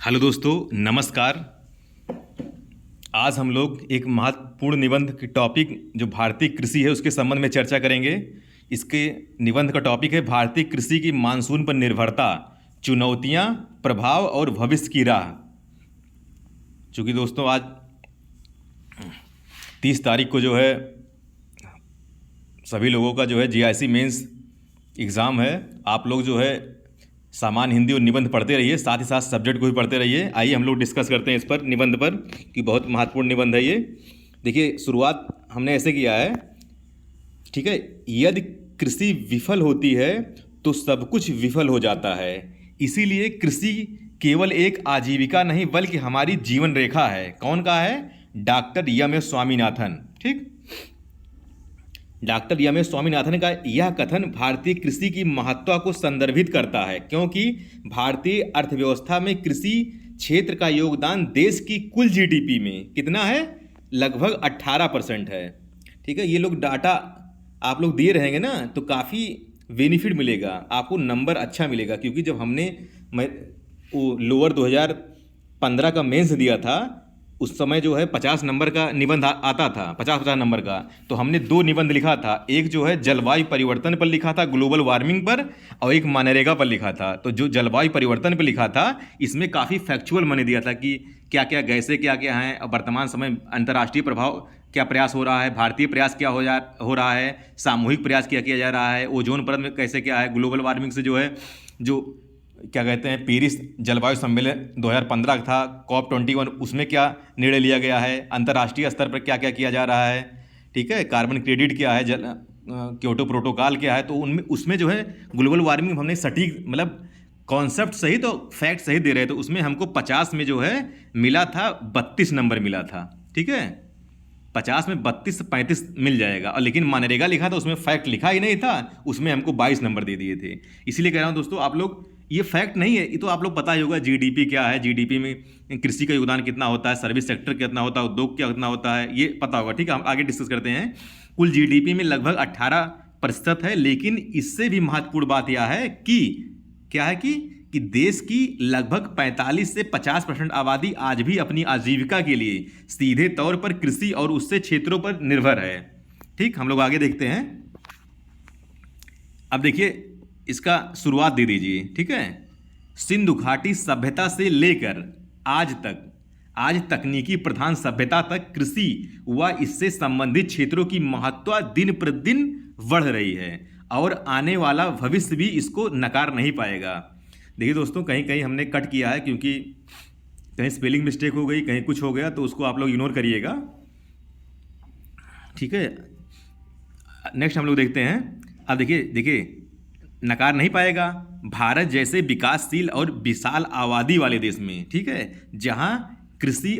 Hello दोस्तों, नमस्कार। आज हम लोग एक महत्वपूर्ण निबंध की टॉपिक जो भारतीय कृषि है उसके संबंध में चर्चा करेंगे। इसके निबंध का टॉपिक है भारतीय कृषि की मानसून पर निर्भरता, चुनौतियां, प्रभाव और भविष्य की राह। चूँकि दोस्तों आज 30 तारीख को जो है सभी लोगों का जो है जीआईसी मेंस एग्ज़ाम है। आप लोग जो है सामान्य हिंदी और निबंध पढ़ते रहिए, साथ ही साथ सब्जेक्ट को भी पढ़ते रहिए। आइए हम लोग डिस्कस करते हैं इस पर, निबंध पर, कि बहुत महत्वपूर्ण निबंध है ये। देखिए, शुरुआत हमने ऐसे किया है, ठीक है। यदि कृषि विफल होती है तो सब कुछ विफल हो जाता है। इसीलिए कृषि केवल एक आजीविका नहीं बल्कि हमारी जीवन रेखा है। कौन का है? Doctor M S Swaminathan. ठीक, डॉक्टर एम एस स्वामीनाथन का यह कथन भारतीय कृषि की महत्ता को संदर्भित करता है, क्योंकि भारतीय अर्थव्यवस्था में कृषि क्षेत्र का योगदान देश की कुल जीडीपी में कितना है? लगभग 18% है। ठीक है, ये लोग डाटा आप लोग दिए रहेंगे ना तो काफ़ी बेनिफिट मिलेगा आपको, नंबर अच्छा मिलेगा। क्योंकि जब मैं वो लोअर 2015 का मेंस दिया था, उस समय जो है 50 नंबर का निबंध आता था, 50-50 नंबर का। तो हमने 2 निबंध लिखा था, एक जो है जलवायु परिवर्तन पर लिखा था, ग्लोबल वार्मिंग पर, और एक मनरेगा पर लिखा था। तो जो जलवायु परिवर्तन पर लिखा था इसमें काफ़ी फैक्चुअल मैंने दिया था कि क्या क्या गैसें क्या क्या हैं, और वर्तमान समय अंतर्राष्ट्रीय प्रभाव क्या प्रयास हो रहा है, भारतीय प्रयास क्या हो रहा है, सामूहिक प्रयास क्या किया जा रहा है, ओजोन परत में कैसे क्या है, ग्लोबल वार्मिंग से जो है जो क्या कहते हैं पेरिस जलवायु सम्मेलन 2015 था, COP21, उसमें क्या निर्णय लिया गया है, अंतर्राष्ट्रीय स्तर पर क्या क्या किया जा रहा है। ठीक है, कार्बन क्रेडिट क्या है, क्योटो प्रोटोकॉल क्या है। तो उनमें उसमें जो है ग्लोबल वार्मिंग हमने सटीक मतलब कॉन्सेप्ट सही तो फैक्ट सही दे रहे। तो उसमें हमको 50 में जो है मिला था 32 नंबर मिला था। ठीक है, 50 में 32 से 35 मिल जाएगा। और लेकिन मनरेगा लिखा था, उसमें फैक्ट लिखा ही नहीं था, उसमें हमको 22 नंबर दे दिए थे। इसीलिए कह रहा हूँ दोस्तों, आप लोग ये फैक्ट नहीं है, ये तो आप लोग पता ही होगा जीडीपी क्या है, जीडीपी में कृषि का योगदान कितना होता है, सर्विस सेक्टर कितना होता है, उद्योग क्या कितना होता है, ये पता होगा। ठीक है, हम आगे डिस्कस करते हैं। कुल जीडीपी में लगभग 18% है, लेकिन इससे भी महत्वपूर्ण बात यह है कि क्या है कि देश की लगभग 45 से 50% आबादी आज भी अपनी आजीविका के लिए सीधे तौर पर कृषि और उससे क्षेत्रों पर निर्भर है। ठीक, हम लोग आगे देखते हैं। अब देखिए, इसका शुरुआत दे दीजिए। ठीक है, सिंधु घाटी सभ्यता से लेकर आज तकनीकी प्रधान सभ्यता तक कृषि व इससे संबंधित क्षेत्रों की महत्ता दिन प्रतिदिन बढ़ रही है, और आने वाला भविष्य भी इसको नकार नहीं पाएगा। देखिए दोस्तों, कहीं कहीं हमने कट किया है, क्योंकि कहीं स्पेलिंग मिस्टेक हो गई, कहीं कुछ हो गया, तो उसको आप लोग इग्नोर करिएगा। ठीक है, नेक्स्ट हम लोग देखते हैं। अब देखिए नकार नहीं पाएगा। भारत जैसे विकासशील और विशाल आबादी वाले देश में, ठीक है, जहां कृषि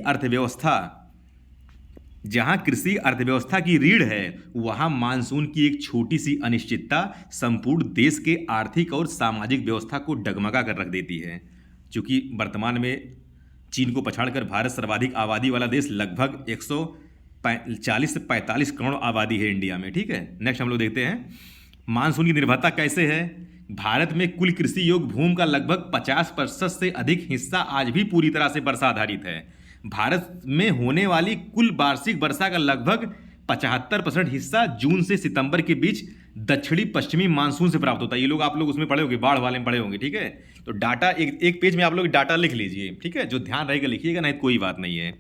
अर्थव्यवस्था की रीढ़ है, वहां मानसून की एक छोटी सी अनिश्चितता संपूर्ण देश के आर्थिक और सामाजिक व्यवस्था को डगमगा कर रख देती है। चूंकि वर्तमान में चीन को पछाड़कर भारत सर्वाधिक आबादी वाला देश, लगभग 140 से 45 करोड़ आबादी है इंडिया में। ठीक है, नेक्स्ट हम लोग देखते हैं मानसून की निर्भरता कैसे है। भारत में कुल कृषि योग्य भूमि का लगभग 50% से अधिक हिस्सा आज भी पूरी तरह से वर्षा आधारित है। भारत में होने वाली कुल वार्षिक वर्षा का लगभग 75% हिस्सा जून से सितंबर के बीच दक्षिणी पश्चिमी मानसून से प्राप्त होता है। ये लोग आप लोग उसमें पढ़े होंगे, बाढ़ वाले में पढ़े होंगे। ठीक है, तो डाटा एक पेज में आप लोग डाटा लिख लीजिए। ठीक है, जो ध्यान रहेगा लिखिएगा, नहीं कोई बात नहीं है।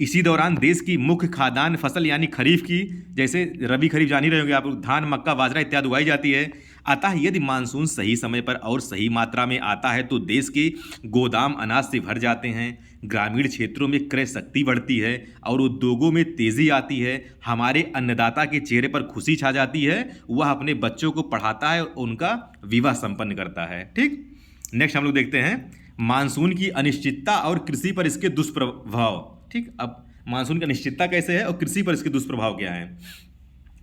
इसी दौरान देश की मुख्य खाद्यान्न फसल यानी खरीफ की, जैसे रबी खरीफ जान ही रहे होंगे आप लोग, धान, मक्का, बाजरा इत्यादि उगाई जाती है। अतः यदि मानसून सही समय पर और सही मात्रा में आता है तो देश के गोदाम अनाज से भर जाते हैं, ग्रामीण क्षेत्रों में क्रय शक्ति बढ़ती है और उद्योगों में तेजी आती है। हमारे अन्नदाता के चेहरे पर खुशी छा जाती है, वह अपने बच्चों को पढ़ाता है और उनका विवाह संपन्न करता है। ठीक, नेक्स्ट हम लोग देखते हैं मानसून की अनिश्चितता और कृषि पर इसके दुष्प्रभाव। ठीक, अब मानसून की अनिश्चितता कैसे है और कृषि पर इसके दुष्प्रभाव क्या है।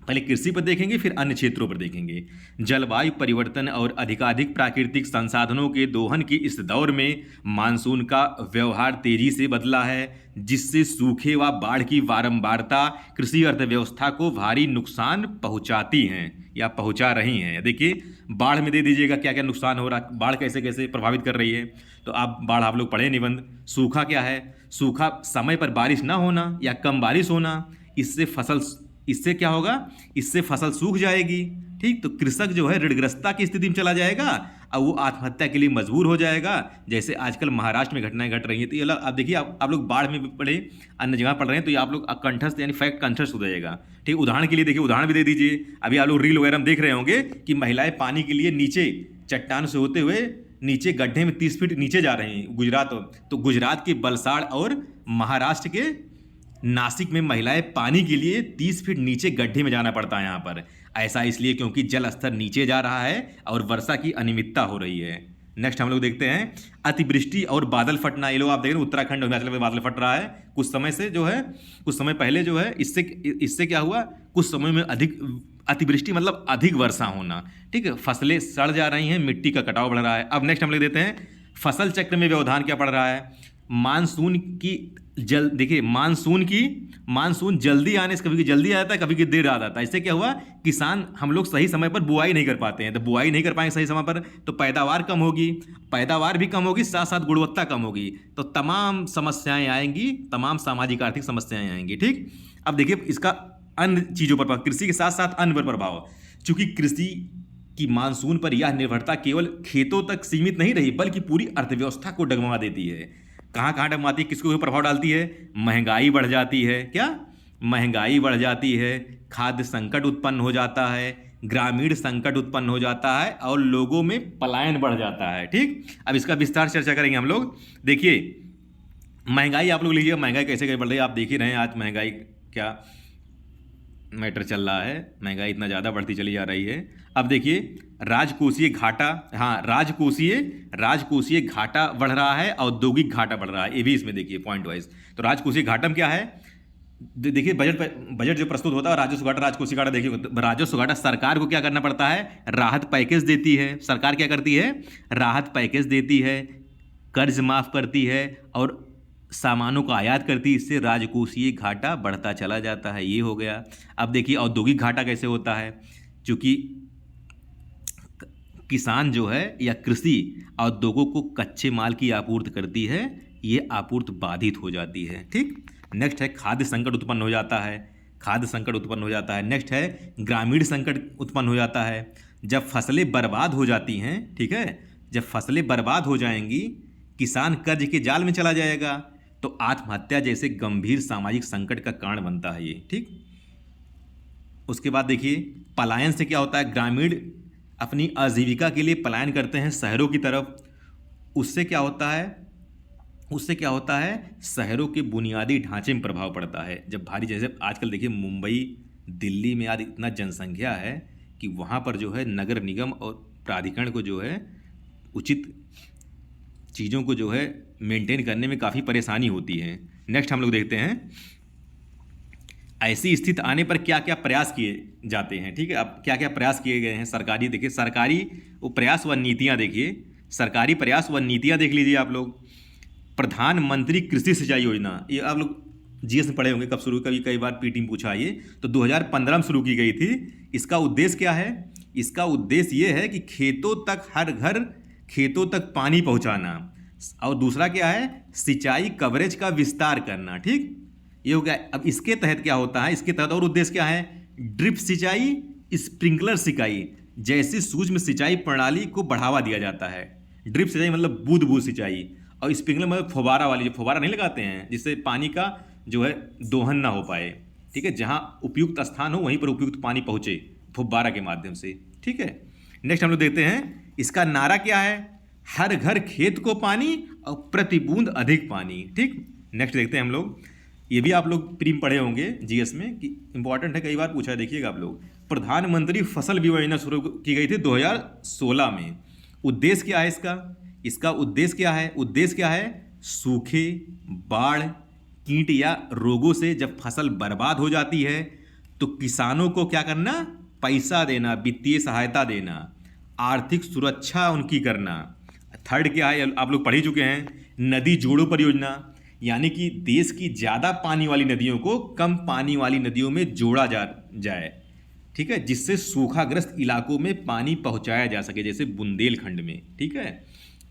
पहले कृषि पर देखेंगे, फिर अन्य क्षेत्रों पर देखेंगे। जलवायु परिवर्तन और अधिकाधिक प्राकृतिक संसाधनों के दोहन की इस दौर में मानसून का व्यवहार तेजी से बदला है, जिससे सूखे व बाढ़ की बारंबारता कृषि अर्थव्यवस्था को भारी नुकसान पहुंचाती हैं या पहुंचा रही हैं। देखिए, बाढ़ में दे दीजिएगा क्या क्या नुकसान हो रहा है, बाढ़ कैसे कैसे प्रभावित कर रही है। तो आप बाढ़ आप लोग पढ़े निबंध। सूखा क्या है? सूखा समय पर बारिश ना होना या कम बारिश होना, इससे क्या होगा? इससे फसल सूख जाएगी। ठीक, तो कृषक जो है ऋणग्रस्तता की स्थिति में चला जाएगा और वो आत्महत्या के लिए मजबूर हो जाएगा, जैसे आजकल महाराष्ट्र में घटनाएं घट रही हैं। तो ये आप देखिए, आप लोग बाढ़ में भी पढ़े, अन्य जगह पढ़ रहे हैं, तो ये आप लोग कंठस्थ यानी फैक्ट कंठस्थ हो जाएगा। ठीक, उदाहरण के लिए देखिए, उदाहरण भी दे दीजिए। अभी आप लोग रील वगैरह में देख रहे होंगे कि महिलाएं पानी के लिए नीचे चट्टान से होते हुए नीचे गड्ढे में 30 फीट नीचे जा रही हैं। गुजरात के बलसाड़ और महाराष्ट्र के नासिक में महिलाएं पानी के लिए 30 फीट नीचे गड्ढे में जाना पड़ता है यहाँ पर। ऐसा इसलिए क्योंकि जल स्तर नीचे जा रहा है और वर्षा की अनियमितता हो रही है। नेक्स्ट हम लोग देखते हैं अतिवृष्टि और बादल फटना। ये लोग आप देख रहे हैं उत्तराखंड और हिमाचल में बादल फट रहा है कुछ समय से, जो है कुछ समय पहले जो है, इससे क्या हुआ, कुछ समय में अधिक अतिवृष्टि मतलब अधिक वर्षा होना। ठीक है, फसलें सड़ जा रही हैं, मिट्टी का कटाव बढ़ रहा है। अब नेक्स्ट हम लोग देते हैं फसल चक्र में व्यवधान क्या पड़ रहा है। देखिए, मानसून जल्दी आने से कभी जल्दी आ जाता है, कभी देर आ जाता है। इससे क्या हुआ, किसान हम लोग सही समय पर बुआई नहीं कर पाते हैं। तो बुआई नहीं कर पाएंगे सही समय पर तो पैदावार कम होगी, पैदावार भी कम होगी, साथ साथ गुणवत्ता कम होगी, तो तमाम समस्याएं आएंगी, तमाम सामाजिक आर्थिक समस्याएं आएंगी। ठीक, अब देखिए इसका अन्य चीज़ों पर, कृषि के साथ साथ अन्य पर प्रभाव। चूंकि कृषि की मानसून पर यह निर्भरता केवल खेतों तक सीमित नहीं रही, बल्कि पूरी अर्थव्यवस्था को डगमगा देती है। कहाँ कहाँ डगमगाती है, किसको प्रभाव डालती है? महंगाई बढ़ जाती है। क्या? महंगाई बढ़ जाती है, खाद्य संकट उत्पन्न हो जाता है, ग्रामीण संकट उत्पन्न हो जाता है और लोगों में पलायन बढ़ जाता है। ठीक, अब इसका विस्तार चर्चा करेंगे हम लोग। देखिए, महंगाई आप लोग लीजिए, महंगाई कैसे कैसे बढ़ रही है, आप देख ही रहे हैं आज महंगाई क्या मैटर चल रहा है। महंगाई इतना ज़्यादा बढ़ती चली जा रही है। अब देखिए, राजकोषीय घाटा, हाँ राजकोषीय घाटा बढ़ रहा है, औद्योगिक घाटा बढ़ रहा है। ये भी इसमें देखिए पॉइंट वाइज। तो राजकोषीय घाटा में क्या है, देखिए बजट जो प्रस्तुत होता है, राजस्व घाटा राजकोषीय घाटा। देखिए, राजस्व घाटा सरकार को क्या करना पड़ता है, राहत पैकेज देती है। सरकार क्या करती है, राहत पैकेज देती है, कर्ज माफ करती है और सामानों को आयात करती है। इससे राजकोषीय घाटा बढ़ता चला जाता है। ये हो गया। अब देखिए, औद्योगिक घाटा कैसे होता है, चूंकि किसान जो है या कृषि उद्योगों को कच्चे माल की आपूर्ति करती है, ये आपूर्ति बाधित हो जाती है। ठीक, नेक्स्ट है खाद्य संकट उत्पन्न हो जाता है। नेक्स्ट है ग्रामीण संकट उत्पन्न हो जाता है। जब फसलें बर्बाद हो जाती हैं, ठीक है, जब फसलें बर्बाद हो जाएंगी, किसान कर्ज के जाल में चला जाएगा, तो आत्महत्या जैसे गंभीर सामाजिक संकट का कारण बनता है ये। ठीक, उसके बाद देखिए, पलायन से क्या होता है, ग्रामीण अपनी आजीविका के लिए पलायन करते हैं शहरों की तरफ। उससे क्या होता है, शहरों के बुनियादी ढांचे में प्रभाव पड़ता है। जब भारी, जैसे आजकल देखिए मुंबई दिल्ली में आज इतना जनसंख्या है कि वहाँ पर जो है नगर निगम और प्राधिकरण को जो है उचित चीज़ों को जो है मेंटेन करने में काफ़ी परेशानी होती है। नेक्स्ट हम लोग देखते हैं ऐसी स्थिति आने पर क्या क्या प्रयास किए जाते हैं। ठीक है, अब क्या क्या प्रयास किए गए हैं सरकारी। देखिए, सरकारी वो प्रयास व नीतियाँ देखिए, सरकारी प्रयास व नीतियाँ देख लीजिए आप लोग। प्रधानमंत्री कृषि सिंचाई योजना, ये आप लोग जीएस में पढ़े होंगे, कब शुरू, कई बार पीटी में पूछा ये, तो 2015 में शुरू की गई थी। इसका उद्देश्य क्या है, इसका उद्देश्य ये है कि हर घर खेतों तक पानी पहुँचाना, और दूसरा क्या है, सिंचाई कवरेज का विस्तार करना। ठीक, ये हो गया। अब इसके तहत क्या होता है, इसके तहत और उद्देश्य क्या है, ड्रिप सिंचाई, स्प्रिंकलर सिंचाई जैसी सूक्ष्म सिंचाई प्रणाली को बढ़ावा दिया जाता है। ड्रिप सिंचाई मतलब बूंद बूंद सिंचाई, और स्प्रिंकलर मतलब फुवारा वाली, जो फुवारा नहीं लगाते हैं जिससे पानी का जो है दोहन ना हो पाए। ठीक है, जहाँ उपयुक्त स्थान हो वहीं पर उपयुक्त पानी पहुँचे फुब्बारा के माध्यम से। ठीक है, नेक्स्ट हम लोग देखते हैं, इसका नारा क्या है, हर घर खेत को पानी और प्रति बूंद अधिक पानी। ठीक, नेक्स्ट देखते हैं हम लोग, ये भी आप लोग प्रीम पढ़े होंगे जीएस में कि इंपॉर्टेंट है, कई बार पूछा है, देखिएगा आप लोग। प्रधानमंत्री फसल बीमा योजना शुरू की गई थी 2016 में। उद्देश्य क्या है इसका उद्देश्य क्या है, सूखे, बाढ़, कीट या रोगों से जब फसल बर्बाद हो जाती है तो किसानों को क्या करना, पैसा देना, वित्तीय सहायता देना, आर्थिक सुरक्षा उनकी करना। थर्ड क्या है, आप लोग पढ़ ही चुके हैं, नदी जोड़ो परियोजना, यानी कि देश की ज़्यादा पानी वाली नदियों को कम पानी वाली नदियों में जोड़ा जाए, ठीक है, जिससे सूखाग्रस्त इलाकों में पानी पहुंचाया जा सके, जैसे बुंदेलखंड में, ठीक है,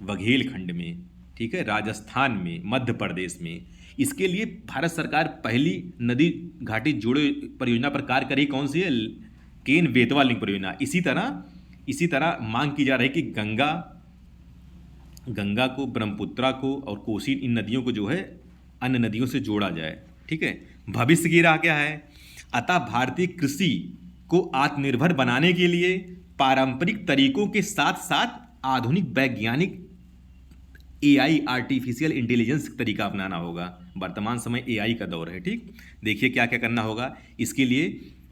बघेलखंड में, ठीक है, राजस्थान में, मध्य प्रदेश में। इसके लिए भारत सरकार पहली नदी घाटी जोड़ो परियोजना पर कार्य करी, कौन सी है, केन बेतवा लिंक परियोजना। इसी तरह मांग की जा रही है कि गंगा को, ब्रह्मपुत्रा को और कोसी, इन नदियों को जो है अन्य नदियों से जोड़ा जाए, ठीक है। भविष्य की राह क्या है, अतः भारतीय कृषि को आत्मनिर्भर बनाने के लिए पारंपरिक तरीकों के साथ साथ आधुनिक वैज्ञानिक AI, आर्टिफिशियल इंटेलिजेंस तरीका अपनाना होगा। वर्तमान समय AI का दौर है, ठीक। देखिए क्या क्या करना होगा इसके लिए।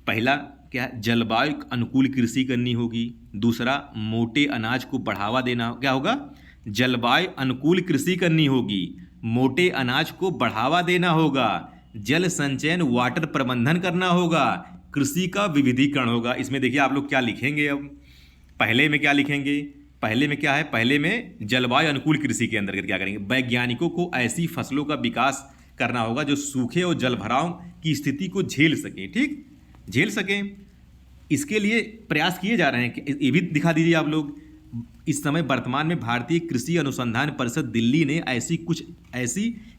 पहला क्या, जलवायु अनुकूल कृषि करनी होगी। दूसरा, मोटे अनाज को बढ़ावा देना, क्या होगा, जलवायु अनुकूल कृषि करनी होगी, मोटे अनाज को बढ़ावा देना होगा, जल संचयन, वाटर प्रबंधन करना होगा, कृषि का विविधीकरण होगा। इसमें देखिए आप लोग क्या लिखेंगे, अब पहले में क्या लिखेंगे, पहले में क्या है, पहले में जलवायु अनुकूल कृषि के अंतर्गत क्या करेंगे, वैज्ञानिकों को ऐसी फसलों का विकास करना होगा जो सूखे और जलभराव की स्थिति को झेल सकें, ठीक, झेल सकें। इसके लिए प्रयास किए जा रहे हैं कि ये भी दिखा दीजिए आप लोग। इस समय वर्तमान में भारतीय कृषि अनुसंधान परिषद दिल्ली ने ऐसी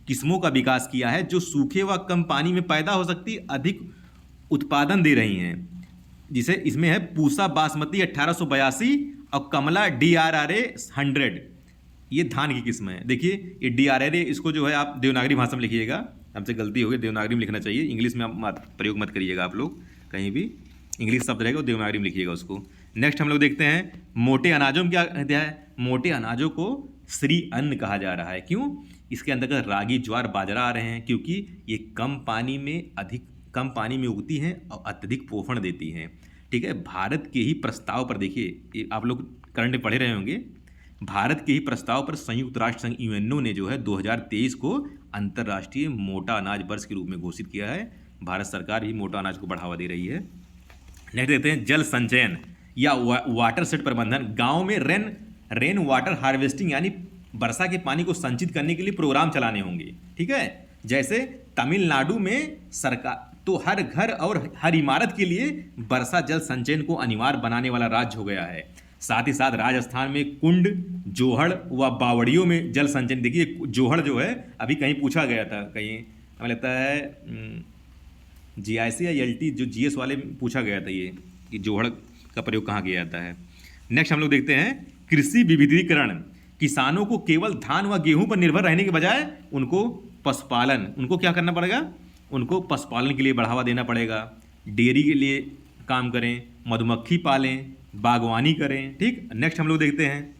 किस्मों का विकास किया है जो सूखे व कम पानी में पैदा हो सकती अधिक उत्पादन दे रही हैं। जिसे इसमें है पूसा बासमती 1882 और कमला DRRA 100, ये धान की किस्म है। देखिए ये DRRA, इसको जो है आप देवनागरी भाषा में लिखिएगा, हमसे गलती हो गई, देवनागरी में लिखना चाहिए, इंग्लिश में आप प्रयोग मत करिएगा। आप लोग कहीं भी इंग्लिश शब्द रहेगा देवनागरी में लिखिएगा उसको। नेक्स्ट हम लोग देखते हैं मोटे अनाजों में क्या कहते हैं, मोटे अनाजों को श्री अन्न कहा जा रहा है। क्यों, इसके अंतर्गत रागी, ज्वार, बाजरा आ रहे हैं, क्योंकि ये कम पानी में उगती हैं और अत्यधिक पोषण देती हैं, ठीक है। भारत के ही प्रस्ताव पर देखिए, ये आप लोग करंट में पढ़े रहे होंगे, भारत के ही प्रस्ताव पर संयुक्त राष्ट्र संघ UNO ने जो है 2023 को अंतर्राष्ट्रीय मोटा अनाज वर्ष के रूप में घोषित किया है। भारत सरकार ही मोटा अनाज को बढ़ावा दे रही है। नेक्स्ट देखते हैं जल संचयन या वाटर सेट प्रबंधन। गांव में रेन वाटर हार्वेस्टिंग, यानी वर्षा के पानी को संचित करने के लिए प्रोग्राम चलाने होंगे, ठीक है। जैसे तमिलनाडु में सरकार तो हर घर और हर इमारत के लिए वर्षा जल संचयन को अनिवार्य बनाने वाला राज्य हो गया है। साथ ही साथ राजस्थान में कुंड, जोहड़ व बावड़ियों में जल संचयन। देखिए जोहड़ जो है अभी कहीं पूछा गया था, कहीं हमें लगता है GIC या LT जो GS वाले पूछा गया था ये कि जोहड़ का प्रयोग कहाँ किया जाता है। नेक्स्ट हम लोग देखते हैं कृषि विविधीकरण। किसानों को केवल धान व गेहूं पर निर्भर रहने के बजाय उनको क्या करना पड़ेगा, उनको पशुपालन के लिए बढ़ावा देना पड़ेगा, डेयरी के लिए काम करें, मधुमक्खी पालें, बागवानी करें, ठीक। नेक्स्ट हम लोग देखते हैं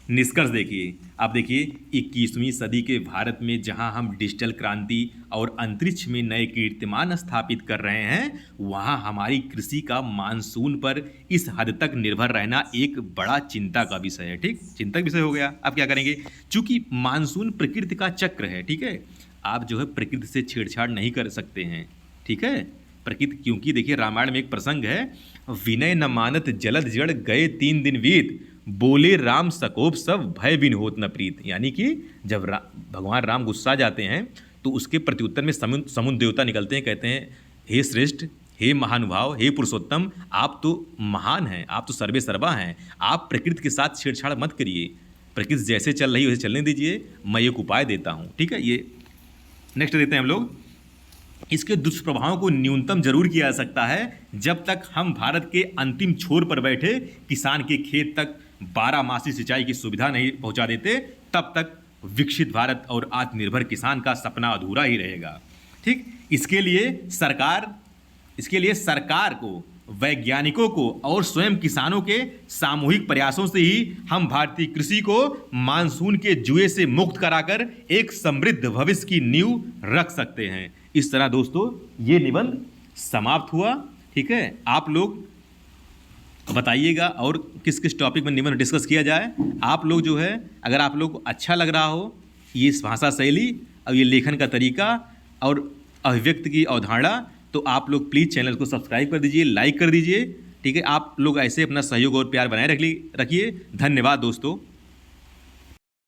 निष्कर्ष। देखिए आप देखिए 21वीं सदी के भारत में जहां हम डिजिटल क्रांति और अंतरिक्ष में नए कीर्तिमान स्थापित कर रहे हैं, वहां हमारी कृषि का मानसून पर इस हद तक निर्भर रहना एक बड़ा चिंता का विषय है, ठीक, चिंतक विषय हो गया। अब क्या करेंगे, चूंकि मानसून प्रकृति का चक्र है, ठीक है, आप जो है प्रकृति से छेड़छाड़ नहीं कर सकते हैं, ठीक है, प्रकृति, क्योंकि देखिए रामायण में एक प्रसंग है, विनय न मानत जलद जड़ गए 3 दिन बीत, बोले राम सकोप सब भय बिन होत न प्रीत। यानी कि जब भगवान राम गुस्सा जाते हैं तो उसके प्रत्युत्तर में समुद्र देवता निकलते हैं, कहते हैं हे श्रेष्ठ, हे महानुभाव, हे पुरुषोत्तम, आप तो महान हैं, आप तो सर्वे सर्वा हैं, आप प्रकृति के साथ छेड़छाड़ मत करिए, प्रकृति जैसे चल रही है वैसे चलने दीजिए, मैं एक उपाय देता हूँ, ठीक है। ये नेक्स्ट देते हैं हम लोग, इसके दुष्प्रभावों को न्यूनतम जरूर किया जा सकता है जब तक हम भारत के अंतिम छोर पर बैठे किसान के खेत तक 12 मासी सिंचाई की सुविधा नहीं पहुंचा देते, तब तक विकसित भारत और आत्मनिर्भर किसान का सपना अधूरा ही रहेगा, ठीक। इसके लिए सरकार को, वैज्ञानिकों को और स्वयं किसानों के सामूहिक प्रयासों से ही हम भारतीय कृषि को मानसून के जुए से मुक्त कराकर एक समृद्ध भविष्य की नींव रख सकते हैं। इस तरह दोस्तों ये निबंध समाप्त हुआ, ठीक है। आप लोग बताइएगा और किस किस टॉपिक में निबंध डिस्कस किया जाए। आप लोग जो है, अगर आप लोग को अच्छा लग रहा हो ये भाषा शैली और ये लेखन का तरीका और अभिव्यक्ति की अवधारणा, तो आप लोग प्लीज़ चैनल को सब्सक्राइब कर दीजिए, लाइक कर दीजिए। ठीक है, आप लोग ऐसे अपना सहयोग और प्यार बनाए रखिए। धन्यवाद दोस्तों।